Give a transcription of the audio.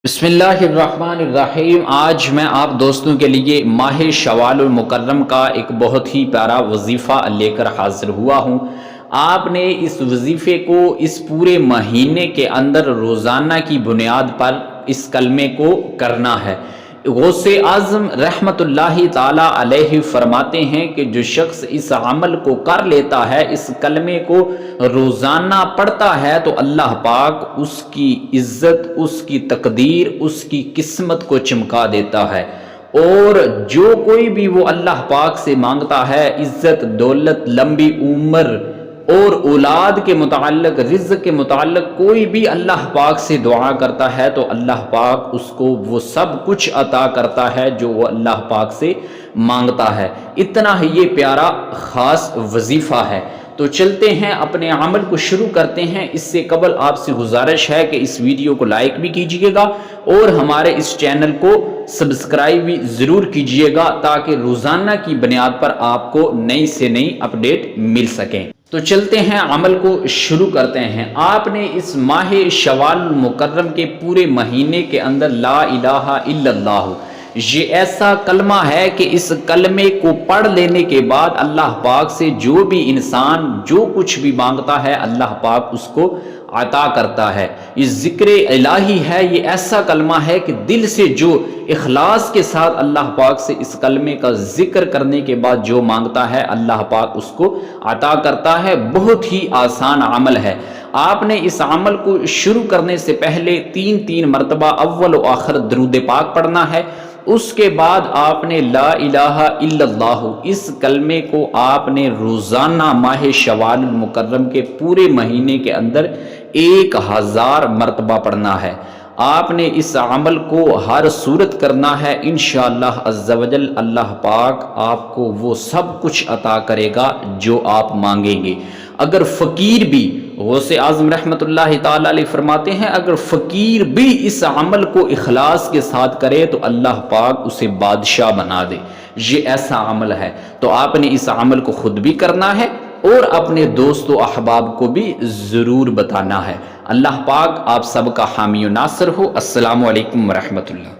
بسم اللہ الرحمن الرحیم۔ آج میں آپ دوستوں کے لیے ماہ شوال المکرم کا ایک بہت ہی پیارا وظیفہ لے کر حاضر ہوا ہوں۔ آپ نے اس وظیفے کو اس پورے مہینے کے اندر روزانہ کی بنیاد پر اس کلمے کو کرنا ہے۔ غوث اعظم رحمت اللہ تعالی علیہ فرماتے ہیں کہ جو شخص اس عمل کو کر لیتا ہے، اس کلمے کو روزانہ پڑھتا ہے، تو اللہ پاک اس کی عزت، اس کی تقدیر، اس کی قسمت کو چمکا دیتا ہے۔ اور جو کوئی بھی وہ اللہ پاک سے مانگتا ہے، عزت، دولت، لمبی عمر اور اولاد کے متعلق، رزق کے متعلق کوئی بھی اللہ پاک سے دعا کرتا ہے، تو اللہ پاک اس کو وہ سب کچھ عطا کرتا ہے جو وہ اللہ پاک سے مانگتا ہے۔ اتنا ہی یہ پیارا خاص وظیفہ ہے۔ تو چلتے ہیں، اپنے عمل کو شروع کرتے ہیں۔ اس سے قبل آپ سے گزارش ہے کہ اس ویڈیو کو لائک بھی کیجئے گا اور ہمارے اس چینل کو سبسکرائب بھی ضرور کیجئے گا، تاکہ روزانہ کی بنیاد پر آپ کو نئی سے نئی اپڈیٹ مل سکیں۔ تو چلتے ہیں، عمل کو شروع کرتے ہیں۔ آپ نے اس ماہ شوال المکرم کے پورے مہینے کے اندر لا الہ الا اللہ، یہ ایسا کلمہ ہے کہ اس کلمے کو پڑھ لینے کے بعد اللہ پاک سے جو بھی انسان جو کچھ بھی مانگتا ہے، اللہ پاک اس کو عطا کرتا ہے۔ یہ ذکر الہی ہے، یہ ایسا کلمہ ہے کہ دل سے جو اخلاص کے ساتھ اللہ پاک سے اس کلمے کا ذکر کرنے کے بعد جو مانگتا ہے، اللہ پاک اس کو عطا کرتا ہے۔ بہت ہی آسان عمل ہے۔ آپ نے اس عمل کو شروع کرنے سے پہلے تین مرتبہ اول و آخر درود پاک پڑھنا ہے۔ اس کے بعد آپ نے لا الہ الا اللہ، اس کلمے کو آپ نے روزانہ ماہ شوال المکرم کے پورے مہینے کے اندر 1000 مرتبہ پڑھنا ہے۔ آپ نے اس عمل کو ہر صورت کرنا ہے۔ انشاءاللہ عز و جل اللہ پاک آپ کو وہ سب کچھ عطا کرے گا جو آپ مانگیں گے۔ اگر فقیر بھی، غوث اعظم رحمت اللہ تعالی علیہ فرماتے ہیں، اگر فقیر بھی اس عمل کو اخلاص کے ساتھ کرے تو اللہ پاک اسے بادشاہ بنا دے۔ یہ ایسا عمل ہے۔ تو آپ نے اس عمل کو خود بھی کرنا ہے اور اپنے دوست و احباب کو بھی ضرور بتانا ہے۔ اللہ پاک آپ سب کا حامی و ناصر ہو۔ السلام علیکم ورحمۃ اللہ۔